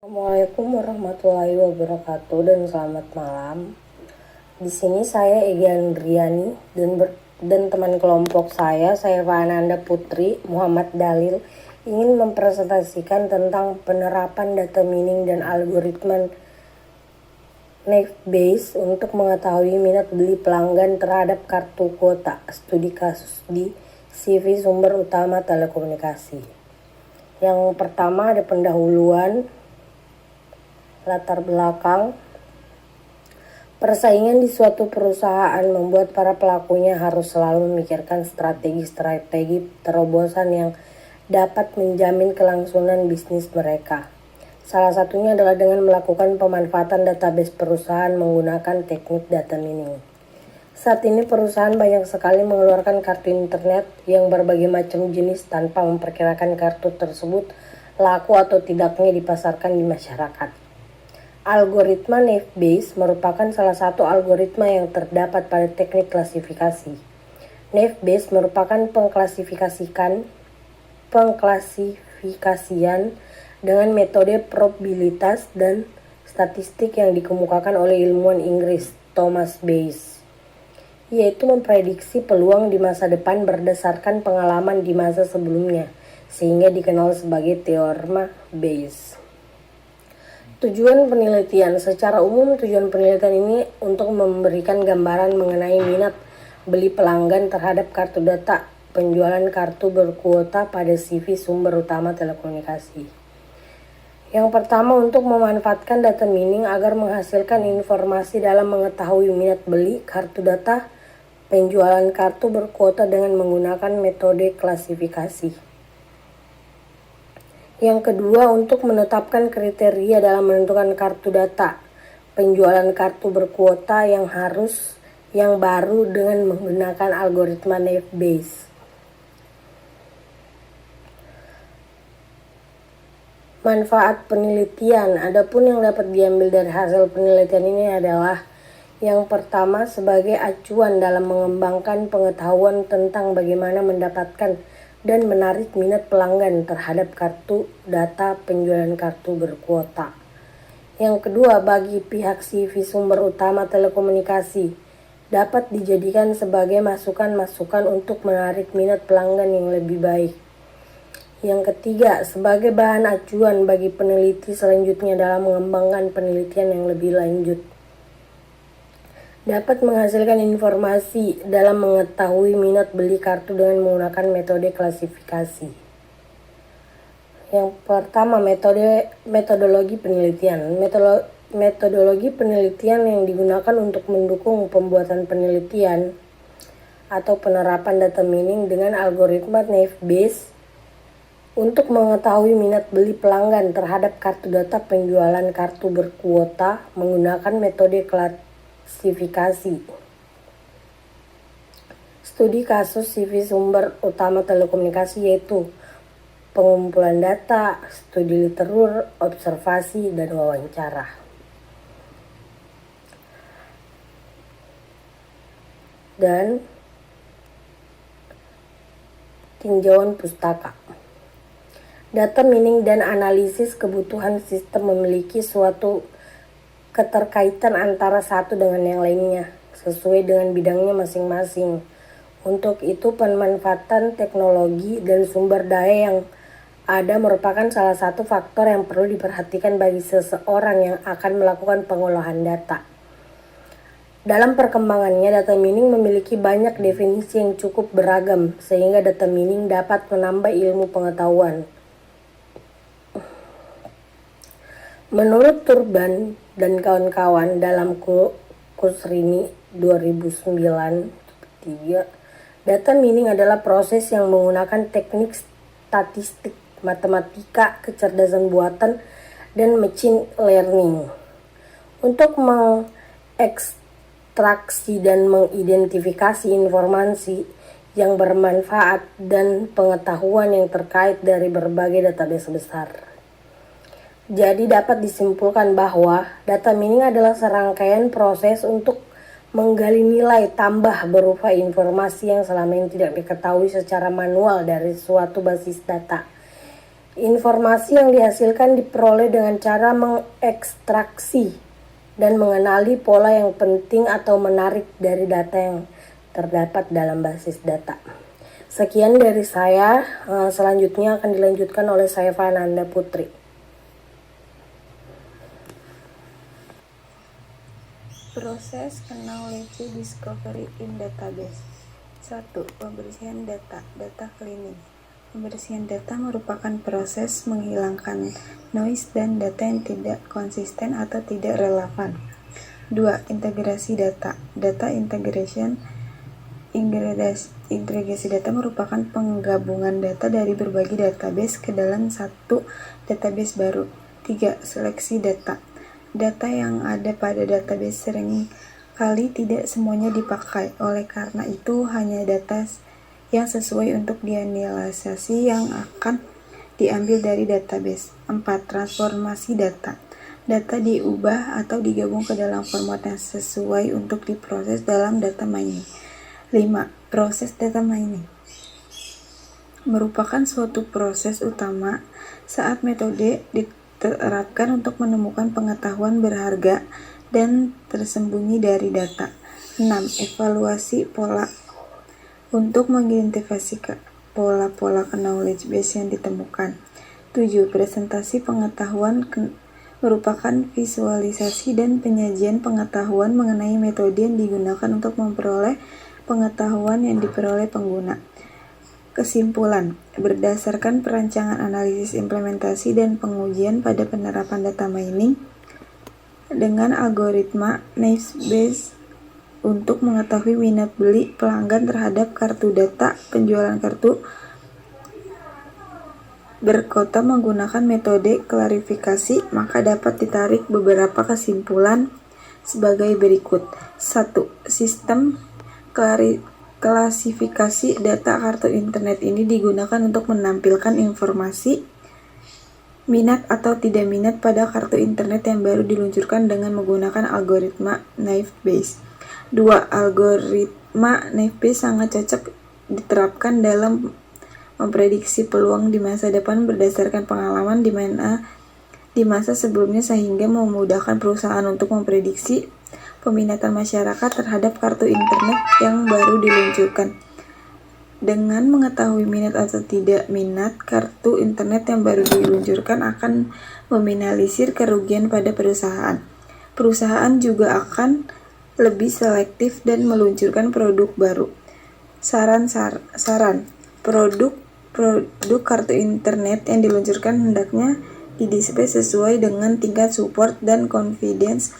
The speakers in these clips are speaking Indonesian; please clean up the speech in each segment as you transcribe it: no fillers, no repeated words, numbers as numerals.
Assalamualaikum warahmatullahi wabarakatuh dan selamat malam. Di sini saya Egi Andriani dan teman kelompok saya Ananda Putri Muhammad Dalil ingin mempresentasikan tentang penerapan data mining dan algoritma Naive-Bayes untuk mengetahui minat beli pelanggan terhadap kartu kuota. Studi kasus di CV sumber utama telekomunikasi. Yang pertama ada pendahuluan, latar belakang. Persaingan di suatu perusahaan membuat para pelakunya harus selalu memikirkan strategi terobosan yang dapat menjamin kelangsungan bisnis mereka. Salah satunya adalah dengan melakukan pemanfaatan database perusahaan menggunakan teknik data mining. Saat ini perusahaan banyak sekali mengeluarkan kartu internet yang berbagai macam jenis tanpa memperkirakan kartu tersebut laku atau tidaknya dipasarkan di masyarakat. Algoritma Naive-Bayes merupakan salah satu algoritma yang terdapat pada teknik klasifikasi. Naive-Bayes merupakan pengklasifikasian dengan metode probabilitas dan statistik yang dikemukakan oleh ilmuwan Inggris Thomas Bayes, yaitu memprediksi peluang di masa depan berdasarkan pengalaman di masa sebelumnya, sehingga dikenal sebagai teorema Bayes. Tujuan penelitian. Secara umum, tujuan penelitian ini untuk memberikan gambaran mengenai minat beli pelanggan terhadap kartu data penjualan kartu berkuota pada CV sumber utama telekomunikasi. Yang pertama, untuk memanfaatkan data mining agar menghasilkan informasi dalam mengetahui minat beli kartu data penjualan kartu berkuota dengan menggunakan metode klasifikasi. Yang kedua, untuk menetapkan kriteria dalam menentukan kartu data penjualan kartu berkuota yang baru dengan menggunakan algoritma Naive-Bayes. Manfaat penelitian. Adapun yang dapat diambil dari hasil penelitian ini adalah yang pertama, sebagai acuan dalam mengembangkan pengetahuan tentang bagaimana mendapatkan dan menarik minat pelanggan terhadap kartu data penjualan kartu berkuota. Yang kedua, bagi pihak CV sumber utama telekomunikasi dapat dijadikan sebagai masukan-masukan untuk menarik minat pelanggan yang lebih baik. Yang ketiga, sebagai bahan acuan bagi peneliti selanjutnya dalam mengembangkan penelitian yang lebih lanjut. Dapat menghasilkan informasi dalam mengetahui minat beli kartu dengan menggunakan metode klasifikasi. Yang pertama, metodologi penelitian. Metodologi penelitian yang digunakan untuk mendukung pembuatan penelitian atau penerapan data mining dengan algoritma Naive-Bayes untuk mengetahui minat beli pelanggan terhadap kartu data penjualan kartu berkuota menggunakan metode klasifikasi. Studi kasus CV sumber utama telekomunikasi yaitu pengumpulan data, studi literatur, observasi, dan wawancara. Dan tinjauan pustaka. Data mining dan analisis kebutuhan sistem memiliki suatu keterkaitan antara satu dengan yang lainnya, sesuai dengan bidangnya masing-masing. Untuk itu, pemanfaatan teknologi dan sumber daya yang ada merupakan salah satu faktor yang perlu diperhatikan bagi seseorang yang akan melakukan pengolahan data. Dalam perkembangannya, data mining memiliki banyak definisi yang cukup beragam, sehingga data mining dapat menambah ilmu pengetahuan. Menurut Turban dan kawan-kawan dalam Kusrini 2009-3, data mining adalah proses yang menggunakan teknik statistik, matematika, kecerdasan buatan, dan machine learning untuk mengekstraksi dan mengidentifikasi informasi yang bermanfaat dan pengetahuan yang terkait dari berbagai database besar. Jadi dapat disimpulkan bahwa data mining adalah serangkaian proses untuk menggali nilai tambah berupa informasi yang selama ini tidak diketahui secara manual dari suatu basis data. Informasi yang dihasilkan diperoleh dengan cara mengekstraksi dan mengenali pola yang penting atau menarik dari data yang terdapat dalam basis data. Sekian dari saya, selanjutnya akan dilanjutkan oleh saya Fananda Putri. Proses knowledge discovery in database. 1. Pembersihan data, data cleaning. Pembersihan data merupakan proses menghilangkan noise dan data yang tidak konsisten atau tidak relevan. 2. Integrasi data, data integration. Integrasi data merupakan penggabungan data dari berbagai database ke dalam satu database baru. 3. Seleksi data. Data yang ada pada database sering kali tidak semuanya dipakai. Oleh karena itu, hanya data yang sesuai untuk dianalisasi yang akan diambil dari database. 4. Transformasi data. Data diubah atau digabung ke dalam format yang sesuai untuk diproses dalam data mining. 5. Proses data mining merupakan suatu proses utama saat metode diterapkan untuk menemukan pengetahuan berharga dan tersembunyi dari data. 6. Evaluasi pola untuk mengidentifikasi pola-pola knowledge base yang ditemukan. 7. Presentasi pengetahuan merupakan visualisasi dan penyajian pengetahuan mengenai metode yang digunakan untuk memperoleh pengetahuan yang diperoleh pengguna. Kesimpulan, berdasarkan perancangan analisis implementasi dan pengujian pada penerapan data mining dengan algoritma Naive-Bayes untuk mengetahui minat beli pelanggan terhadap kartu data penjualan kartu berkota menggunakan metode klarifikasi, maka dapat ditarik beberapa kesimpulan sebagai berikut. 1. Sistem klasifikasi data kartu internet ini digunakan untuk menampilkan informasi minat atau tidak minat pada kartu internet yang baru diluncurkan dengan menggunakan algoritma Naive-Bayes. 2. Algoritma Naive-Bayes sangat cocok diterapkan dalam memprediksi peluang di masa depan berdasarkan pengalaman di masa sebelumnya sehingga memudahkan perusahaan untuk memprediksi peminatan masyarakat terhadap kartu internet yang baru diluncurkan. Dengan mengetahui minat atau tidak minat kartu internet yang baru diluncurkan akan meminimalisir kerugian pada perusahaan. Perusahaan juga akan lebih selektif dan meluncurkan produk baru. Saran produk kartu internet yang diluncurkan hendaknya didisplay sesuai dengan tingkat support dan confidence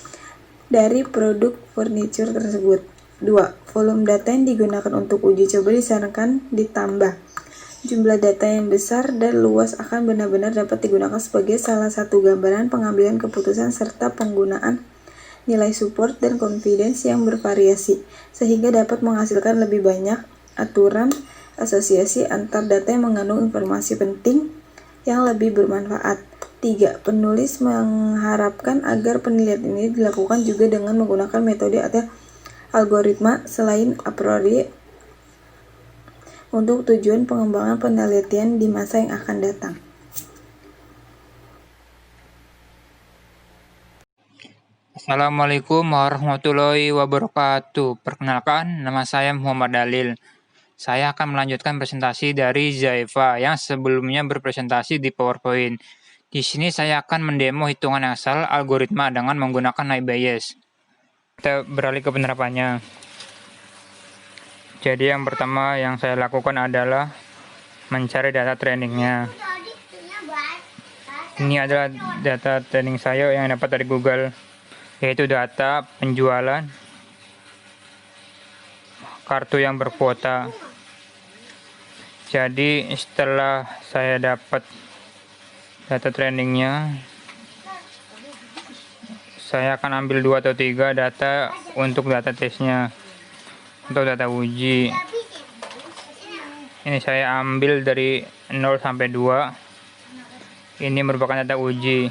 dari produk furniture tersebut. 2. Volume data yang digunakan untuk uji coba disarankan ditambah. Jumlah data yang besar dan luas akan benar-benar dapat digunakan sebagai salah satu gambaran pengambilan keputusan serta penggunaan nilai support dan confidence yang bervariasi, sehingga dapat menghasilkan lebih banyak aturan asosiasi antar data yang mengandung informasi penting yang lebih bermanfaat. 3. Penulis mengharapkan agar penelitian ini dilakukan juga dengan menggunakan metode atau algoritma selain a priori untuk tujuan pengembangan penelitian di masa yang akan datang. Assalamualaikum warahmatullahi wabarakatuh. Perkenalkan, nama saya Muhammad Dalil. Saya akan melanjutkan presentasi dari Zaifa yang sebelumnya berpresentasi di PowerPoint. Di sini saya akan mendemo hitungan asal algoritma dengan menggunakan Naive-Bayes. Kita beralih ke penerapannya. Jadi yang pertama yang saya lakukan adalah mencari data trainingnya. Ini adalah data training saya yang dapat dari Google, yaitu data penjualan kartu yang berkuota. Jadi setelah saya dapat data trainingnya, saya akan ambil 2 atau 3 data untuk data tesnya, untuk data uji. Ini saya ambil dari 0 sampai 2. Ini merupakan data uji.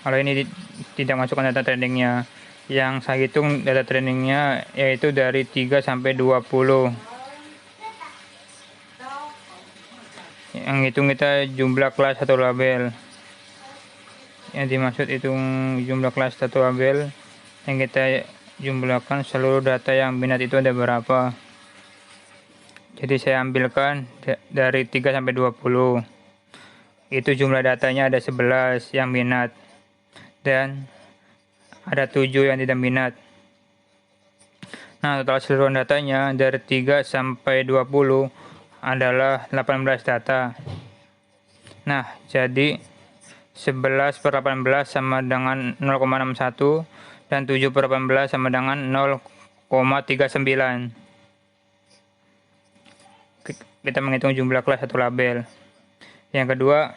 Kalau ini tidak masukkan data trainingnya. Yang saya hitung data trainingnya yaitu dari 3 sampai 20. Yang hitung kita jumlah kelas atau label. Yang dimaksud hitung jumlah kelas atau label, yang kita jumlahkan seluruh data yang minat itu ada berapa. Jadi saya ambilkan dari 3 sampai 20. Itu jumlah datanya ada 11 yang minat dan ada 7 yang tidak minat. Nah, total seluruh datanya dari 3 sampai 20 adalah 18 data. Nah, jadi 11 per 18 sama dengan 0,61 dan 7 per 18 sama dengan 0,39. Kita menghitung jumlah kelas atau label. Yang kedua,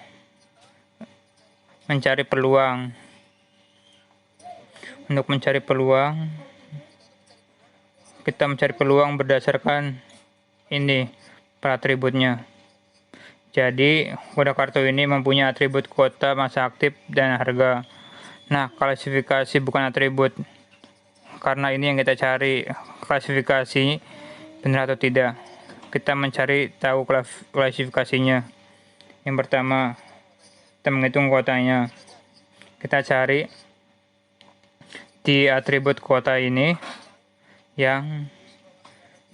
mencari peluang. Untuk mencari peluang, kita mencari peluang berdasarkan ini per atributnya. Jadi, kode kartu ini mempunyai atribut kuota, masa aktif, dan harga. Nah, klasifikasi bukan atribut. Karena ini yang kita cari, klasifikasi benar atau tidak. Kita mencari tahu klasifikasinya. Yang pertama, kita menghitung kuotanya. Kita cari di atribut kuota ini yang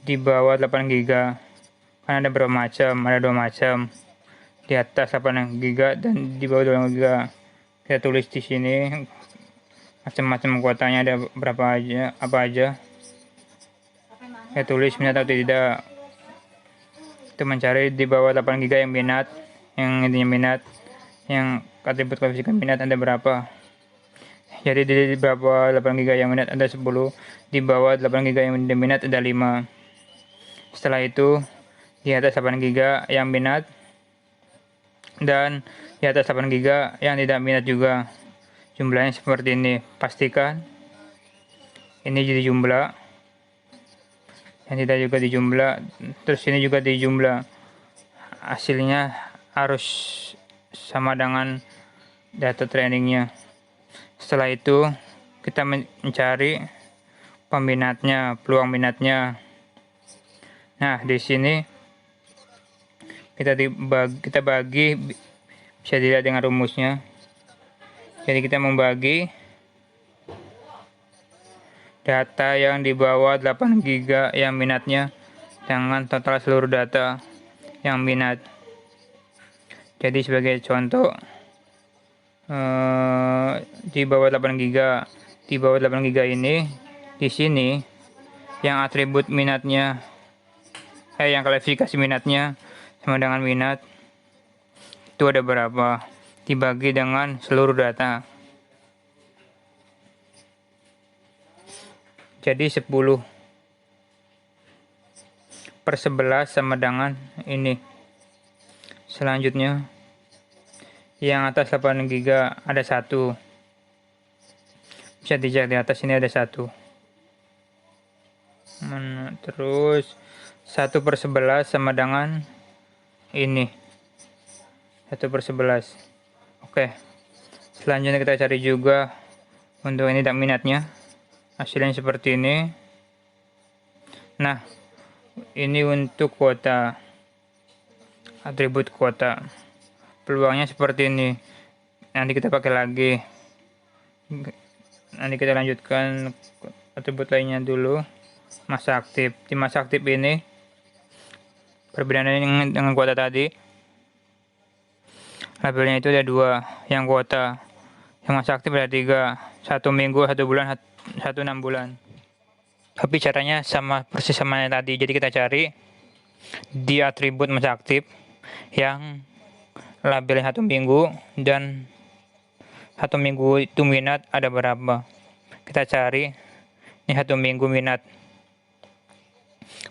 di bawah 8 GB. Kan ada berapa macam? Ada 2 macam. Di atas 8 GB dan di bawah 2 GB. Kita tulis di sini macam-macam kuotanya ada berapa aja, apa aja. Kita tulis minat atau tidak. Itu mencari di bawah 8 GB yang minat, yang intinya minat, yang atribut klasifikasi minat ada berapa. Jadi di bawah 8 GB yang minat ada 10, di bawah 8 GB yang tidak minat ada 5. Setelah itu di atas 8 GB yang minat dan di atas 8 GB yang tidak minat juga. Jumlahnya seperti ini. Pastikan ini jadi jumlah, yang tidak juga dijumlah, terus ini juga dijumlah. Hasilnya harus sama dengan data trainingnya. Setelah itu kita mencari peminatnya, peluang minatnya. Nah, di sini kita bagi, bisa dilihat dengan rumusnya. Jadi kita membagi data yang di bawah 8 GB yang minatnya dengan total seluruh data yang minat. Jadi sebagai contoh, di bawah 8 GB, di bawah 8 GB ini, di sini yang atribut minatnya, yang klasifikasi minatnya sama dengan minat itu ada berapa, dibagi dengan seluruh data. Jadi 10 per 11 sama dengan ini. Selanjutnya yang atas 8 GB ada 1. Bisa dilihat di atas ini ada 1. Terus 1 per 11 sama dengan ini, 1 per 11. Oke, selanjutnya kita cari juga untuk ini dan minatnya. Hasilnya seperti ini. Nah, ini untuk kuota, atribut kuota. Peluangnya seperti ini. Nanti kita pakai lagi. Nanti kita lanjutkan atribut lainnya dulu. Masa aktif. Di masa aktif ini perbedaannya dengan kuota tadi, labelnya itu ada 2. Yang kuota, yang masa aktif ada 3. 1 minggu, 1 bulan, 1 6 bulan. Tapi caranya sama persis sama yang tadi. Jadi kita cari di atribut masa aktif yang labelnya 1 minggu dan 1 minggu itu minat ada berapa. Kita cari ini 1 minggu minat,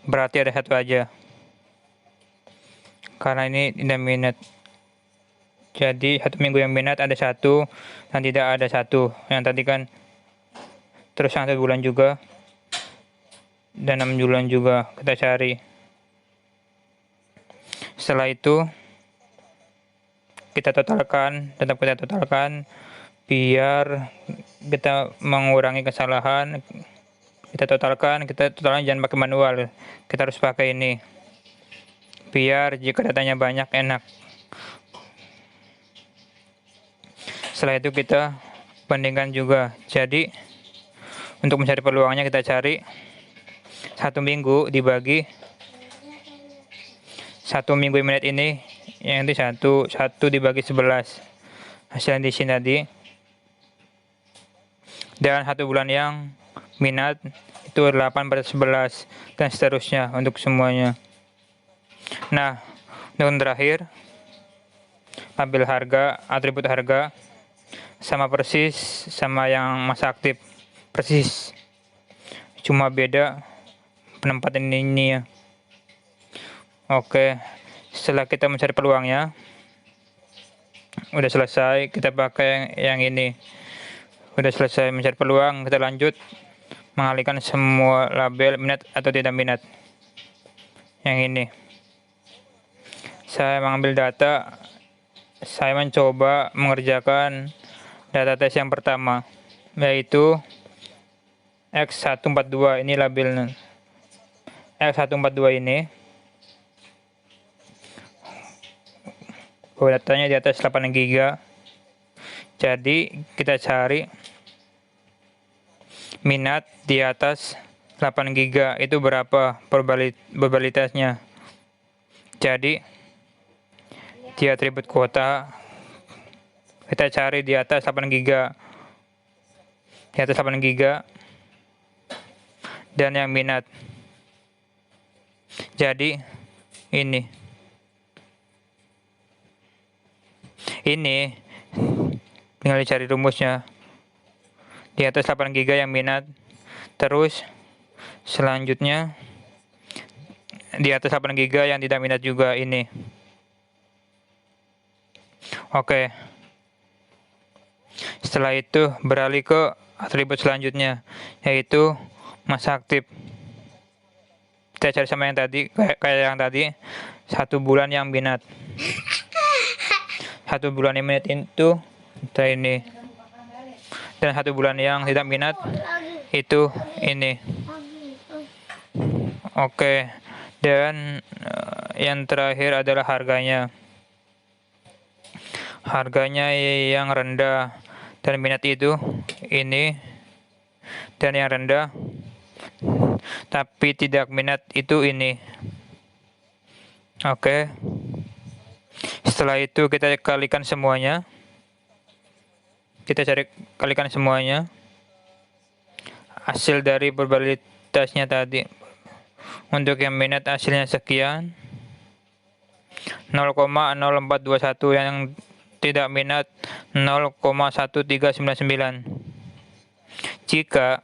berarti ada 1 aja karena ini tidak minat. Jadi 1 minggu yang minat ada 1 dan tidak ada 1. Yang tadi kan terus 1 bulan juga dan 6 bulan juga kita cari. Setelah itu kita totalkan, tetap kita totalkan biar kita mengurangi kesalahan. Kita totalkan jangan pakai manual, kita harus pakai ini biar jika datanya banyak enak. Setelah itu kita bandingkan juga. Jadi untuk mencari peluangnya kita cari 1 minggu dibagi 1 minggu menit ini, yang itu 1 dibagi 11 hasil di sini tadi, dan 1 bulan yang minat itu 8/11 dan seterusnya untuk semuanya. Nah, untuk yang terakhir, ambil harga, atribut harga sama persis sama yang masa aktif, persis, cuma beda penempatan ini ya. Oke, setelah kita mencari peluangnya udah selesai, kita pakai yang ini. Udah selesai mencari peluang, kita lanjut mengalihkan semua label minat atau tidak minat. Yang ini saya mengambil data, saya mencoba mengerjakan data tes yang pertama, yaitu X142. Ini labelnya X142 ini. Datanya di atas 8 GB. Jadi kita cari minat di atas 8 GB itu berapa probabilitasnya. Jadi di atribut kuota kita cari di atas 8 GB. Di atas 8 GB dan yang minat. Jadi ini tinggal dicari rumusnya. Di atas 8 GB yang minat, terus selanjutnya di atas 8 GB yang tidak minat juga ini. Oke, setelah itu beralih ke atribut selanjutnya, yaitu masa aktif. Kita cari sama yang tadi, kayak yang tadi, 1 bulan yang minat. 1 bulan yang minat itu ini, dan 1 bulan yang tidak minat itu ini. Oke, dan yang terakhir adalah harganya. Harganya yang rendah dan minat itu ini, dan yang rendah tapi tidak minat itu ini. Oke, setelah itu kita kalikan semuanya. Kita kalikan semuanya. Hasil dari probabilitasnya tadi. Untuk yang minat hasilnya sekian. 0,0421, yang tidak minat 0,1399. Jika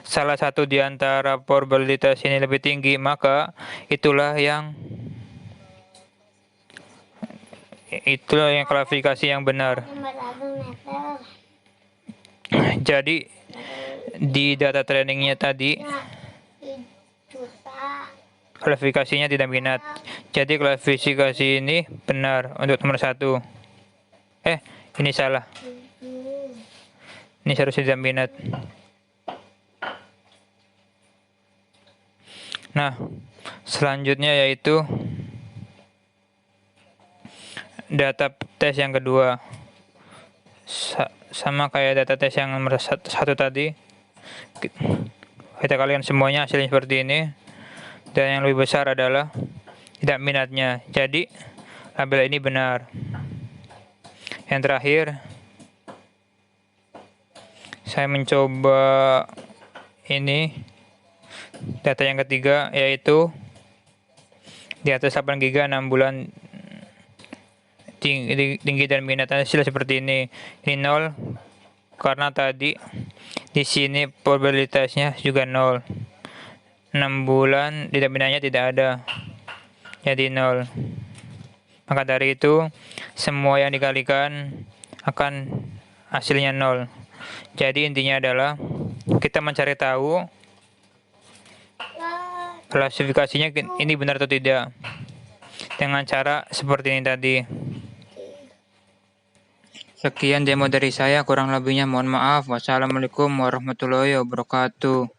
salah satu di antara probabilitas ini lebih tinggi, maka itulah yang klasifikasi yang benar. Jadi di data trainingnya tadi klasifikasinya tidak minat. Jadi klasifikasi ini benar untuk nomor 1. Ini salah. Ini seharusnya tidak minat. Nah, selanjutnya yaitu data tes yang kedua. Sama kayak data tes yang nomor 1 tadi. Kita kalikan semuanya, hasilnya seperti ini. Dan yang lebih besar adalah tidak minatnya. Jadi label ini benar. Yang terakhir, saya mencoba ini data yang ketiga, yaitu di atas 8 GB 6 bulan tinggi dan minat. Hasil seperti ini. Ini 0 karena tadi di sini probabilitasnya juga 0. 6 bulan tidak minatnya tidak ada, jadi 0. Maka dari itu semua yang dikalikan akan hasilnya 0. Jadi intinya adalah kita mencari tahu klasifikasinya ini benar atau tidak dengan cara seperti ini tadi. Sekian demo dari saya, kurang lebihnya mohon maaf. Wassalamualaikum warahmatullahi wabarakatuh.